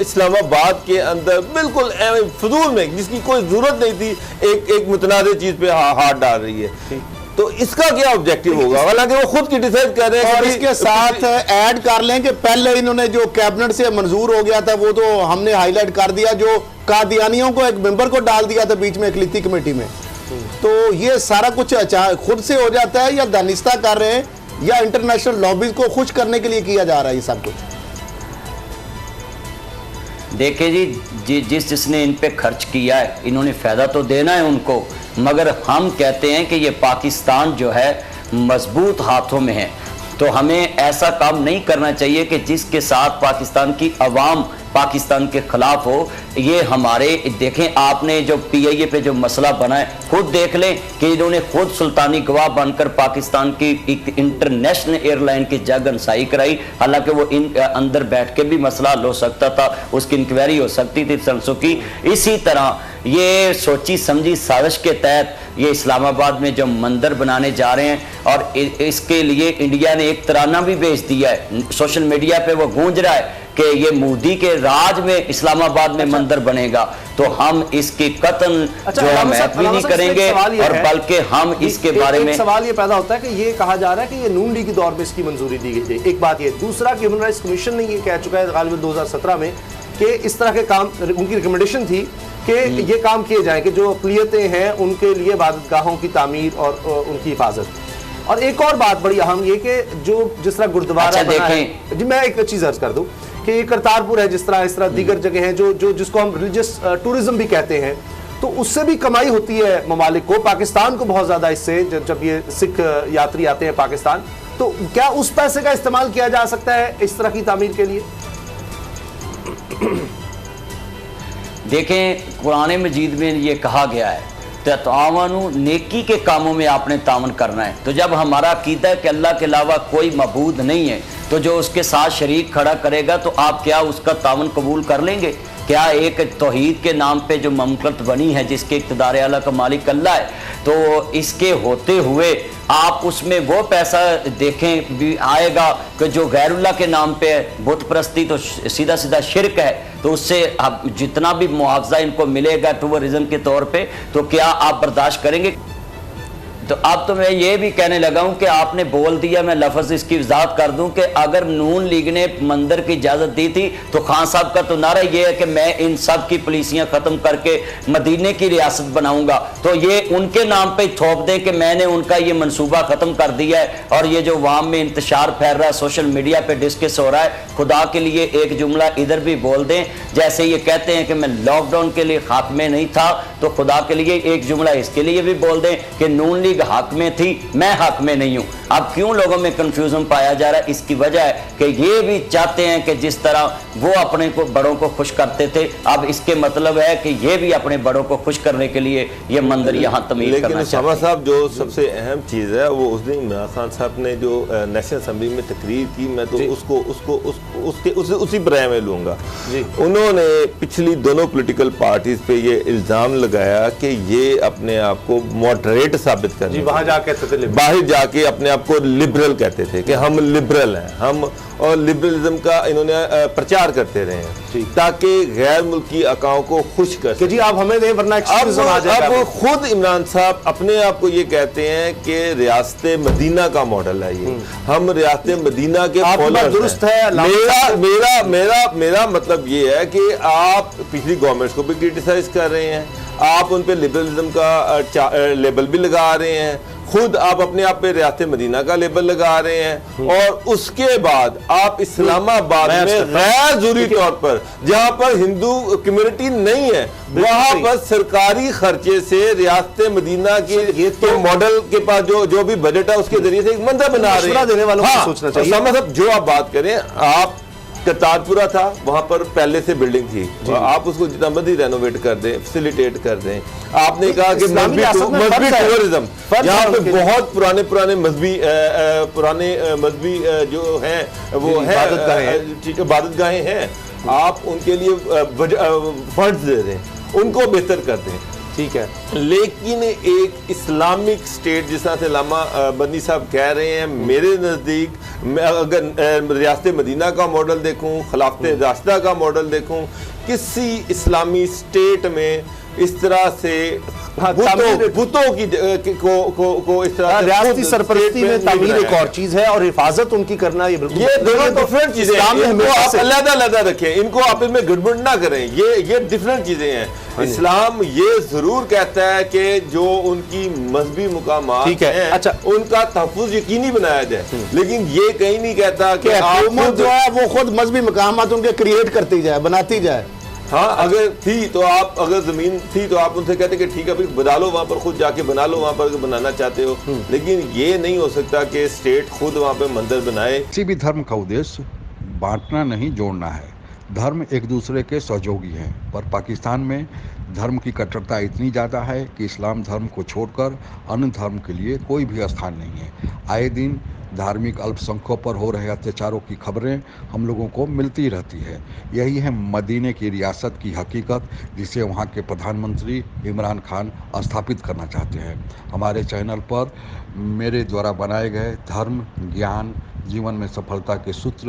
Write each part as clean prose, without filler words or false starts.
اسلام آباد کے اندر بالکل فضول میں جس کی کوئی ضرورت نہیں تھی ایک متنازع چیز پہ ہاتھ ڈال رہی ہے. تو اس کا کیا آبجیکٹو ہوگا؟ حالانکہ وہ خود کرٹیسائز کر رہے ہیں. اور اس کے ساتھ ایڈ کر لیں کہ پہلے انہوں نے جو کیبنٹ سے منظور ہو گیا تھا وہ تو ہم نے ہائی لائٹ کر دیا, جو قادیانیوں کو ایک ممبر کو ڈال دیا تھا بیچ میں اقلیتی کمیٹی میں. تو یہ سارا کچھ خود سے ہو جاتا ہے یا دانستہ کر رہے ہیں یا انٹرنیشنل لابیز کو خوش کرنے کے لیے کیا جا رہا ہے یہ سب کچھ؟ دیکھیں جی, جس نے ان پہ خرچ کیا ہے انہوں نے فائدہ تو دینا ہے ان کو, مگر ہم کہتے ہیں کہ یہ پاکستان جو ہے مضبوط ہاتھوں میں ہے. تو ہمیں ایسا کام نہیں کرنا چاہیے کہ جس کے ساتھ پاکستان کی عوام پاکستان کے خلاف ہو. یہ ہمارے دیکھیں آپ نے جو پی آئی اے پہ جو مسئلہ بنا ہے خود دیکھ لیں کہ انہوں نے خود سلطانی گواہ بن کر پاکستان کی ایک انٹرنیشنل ایئر لائن کی جگ انسائی کرائی, حالانکہ وہ اندر بیٹھ کے بھی مسئلہ حل ہو سکتا تھا, اس کی انکوائری ہو سکتی تھی سنسوں کی. اسی طرح یہ سوچی سمجھی سازش کے تحت یہ اسلام آباد میں جو مندر بنانے جا رہے ہیں, اور اس کے لیے انڈیا نے ایک ترانہ بھی بھیج دیا ہے, سوشل میڈیا پہ وہ گونج رہا ہے کہ یہ مودی کے راج میں اسلام آباد میں مندر بنے گا. تو ہم اس کی قطن جو ہم بھی نہیں کریں گے, اور بلکہ ہم اس کے بارے میں سوال یہ پیدا ہوتا ہے کہ یہ کہا جا رہا ہے کہ یہ نون لیگ کے دور میں اس کی منظوری دی گئی تھی. ایک بات یہ, دوسرا کہ ہیومن رائٹس کمیشن نے یہ کہہ چکا ہے غالباً 2017 میں کہ اس طرح کے کام, ان کی ریکمنڈیشن تھی کہ یہ کام کیے جائیں کہ جو اقلیتیں ہیں ان کے لیے عبادت گاہوں کی تعمیر اور ان کی حفاظت. اور ایک اور بات بڑی اہم یہ کہ جو جس طرح گردوارہ بنا ہے, جی میں ایک چیز عرض کر دوں کہ یہ کرتارپور ہے, جس طرح دیگر جگہ ہیں جو جس کو ہم ریلیجس ٹورزم بھی کہتے ہیں, تو اس سے بھی کمائی ہوتی ہے ممالک کو, پاکستان کو بہت زیادہ اس سے, جب یہ سکھ یاتری آتے ہیں پاکستان, تو کیا اس پیسے کا استعمال کیا جا سکتا ہے اس طرح کی تعمیر کے لیے؟ دیکھیں قرآن مجید میں یہ کہا گیا ہے تعاونوا, نیکی کے کاموں میں آپ نے تعاون کرنا ہے. تو جب ہمارا عقیدہ ہے کہ اللہ کے علاوہ کوئی معبود نہیں ہے, تو جو اس کے ساتھ شریک کھڑا کرے گا تو آپ کیا اس کا تعاون قبول کر لیں گے؟ کیا ایک توحید کے نام پہ جو مملکت بنی ہے جس کے اقتدار اعلیٰ کا مالک اللہ ہے, تو اس کے ہوتے ہوئے آپ اس میں وہ پیسہ دیکھیں بھی آئے گا کہ جو غیر اللہ کے نام پہ ہے, بت پرستی تو سیدھا سیدھا شرک ہے, تو اس سے جتنا بھی معاوضہ ان کو ملے گا ٹورزم کے طور پہ, تو کیا آپ برداشت کریں گے؟ تو اب تو میں یہ بھی کہنے لگا ہوں کہ آپ نے بول دیا, میں لفظ اس کی وضاحت کر دوں کہ اگر نون لیگ نے مندر کی اجازت دی تھی تو خان صاحب کا تو نعرہ یہ ہے کہ میں ان سب کی پولیسیاں ختم کر کے مدینے کی ریاست بناؤں گا, تو یہ ان کے نام پہ تھوپ دیں کہ میں نے ان کا یہ منصوبہ ختم کر دیا ہے. اور یہ جو عوام میں انتشار پھیل رہا ہے, سوشل میڈیا پہ ڈسکس ہو رہا ہے, خدا کے لیے ایک جملہ ادھر بھی بول دیں, جیسے یہ کہتے ہیں کہ میں لاک ڈاؤن کے لیے حق میں نہیں تھا, تو خدا کے لیے ایک جملہ اس کے لیے بھی بول دیں کہ نون لیگ حق میں تھی, میں حق میں نہیں ہوں. اب کیوں لوگوں میں کنفیوژن پایا جا رہا ہے؟ اس کی وجہ ہے کہ یہ بھی چاہتے ہیں کہ جس طرح وہ اپنے کو بڑوں کو خوش کرتے تھے, اب اس کے مطلب ہے کہ یہ بھی اپنے بڑوں کو خوش کرنے کے لیے یہ مندر یہاں تعمیر کرنا چاہتے ہیں. لیکن شامہ صاحب جو سب سے اہم چیز ہے وہ اس دن عمران خان صاحب نے جو نیشنل اسمبلی میں تقریر کی, میں تو اسی برائے میں لوں گا. انہوں نے پچھلی دونوں پولیٹیکل پارٹیز پہ یہ الزام لگایا کہ یہ اپنے آپ کو ماڈریٹ ثابت کرنے, باہر جا کے اپنے آپ کو لبرل کہتے تھے کہ ہم لبرل ہیں ہم, اور لبرلزم کا انہوں نے پرچار کرتے رہے ہیں تاکہ غیر ملکی اکاؤں کو خوش کر سکیں. جی آپ ہمیں دیں ورنہ اب خود عمران صاحب اپنے آپ کو یہ کہتے ہیں کہ ریاست مدینہ کا ماڈل ہے یہ, ہم ریاست مدینہ کے درست ہے. میرا مطلب یہ ہے کہ آپ پچھلی گورنمنٹس کو بھی کرٹیسائز کر رہے ہیں, آپ ان پہ لبرلزم کا لیبل بھی لگا رہے ہیں, خود آپ اپنے آپ پہ ریاست مدینہ کا لیبل لگا رہے ہیں, اور اس کے بعد آپ اسلام آباد میں غیر ضروری طور پر جہاں پر ہندو کمیونٹی نہیں ہے وہاں پر سرکاری خرچے سے ریاست مدینہ کے ماڈل کے پاس جو بھی بجٹ ہے اس کے ذریعے سے ایک مندر بنا رہے ہیں. جو آپ بات کریں, آپ کرتارپورہ تھا, وہاں پر پہلے سے بلڈنگ تھی, آپ اس کو جتنا مرضی رینوویٹ کر دیں, فیسیلیٹیٹ کر دیں. آپ نے کہا کہ مذہبی ٹورزم, یہاں پہ بہت پرانے مذہبی جو ہیں وہ ہیں عبادت گاہیں ہیں, آپ ان کے لیے فنڈز دے دیں, ان کو بہتر کر دیں. ٹھیک ہے، لیکن ایک اسلامک سٹیٹ جس طرح سے علامہ بندی صاحب کہہ رہے ہیں، میرے نزدیک میں اگر ریاست مدینہ کا ماڈل دیکھوں، خلافت راشدہ کا ماڈل دیکھوں، کسی اسلامی سٹیٹ میں اس طرح سے بتوں کی کو اس طرح ریاستی سرپرستی میں تعمیر ایک اور چیز ہے اور حفاظت ان کی کرنا یہ بالکل یہ دونوں ڈفرینٹ چیزیں ہیں، ان کو آپ علیحدہ علیحدہ رکھیں، ان کو آپس میں گڑبڑ نہ کریں، یہ ڈفرینٹ چیزیں ہیں۔ اسلام یہ ضرور کہتا ہے کہ جو ان کی مذہبی مقامات ہیں ان کا تحفظ یقینی بنایا جائے، لیکن یہ کہیں نہیں کہتا کہ حکومت جو ہے وہ خود مذہبی مقامات ان کے کریٹ کرتی جائے، بناتی جائے۔ ہاں اگر تھی تو آپ، اگر زمین تھی تو آپ ان سے کہتے کہ ٹھیک ہے بھائی بنا لو، وہاں پر خود جا کے بنا لو وہاں پر بنانا چاہتے ہو، لیکن یہ نہیں ہو سکتا کہ اسٹیٹ خود وہاں پہ مندر بنائے۔ کسی بھی دھرم کا ادیش بانٹنا نہیں، جوڑنا ہے۔ دھرم ایک دوسرے کے سہیوگی ہیں، پر پاکستان میں دھرم کی کٹرتا اتنی زیادہ ہے کہ اسلام دھرم کو چھوڑ کر ان دھرم کے لیے کوئی بھی استھان نہیں ہے۔ آئے دن دھارمک الپ سنکھوں پر ہو رہے اتیاچاروں کی خبریں ہم لوگوں کو ملتی رہتی ہے۔ یہی ہے مدینے کی ریاست کی حقیقت جسے وہاں کے پردھان منتری عمران خان استھاپت کرنا چاہتے ہیں۔ ہمارے چینل پر میرے دوارا بنائے گئے دھرم، گیان، جیون میں سفلتا کے سوتر،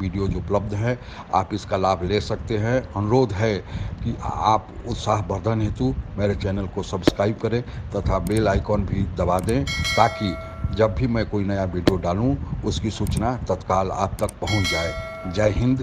ویڈیو جو اپلبدھ ہیں، آپ اس کا لابھ لے سکتے ہیں۔ انورودھ ہے کہ آپ اتساہ بردھن ہیتو میرے چینل کو سبسکرائب کریں تتھا بیل آئیکن بھی دبا دیں تاکہ جب بھی میں کوئی نیا ویڈیو ڈالوں اس کی سوچنا تتکال آپ تک پہنچ جائے۔ جے ہند،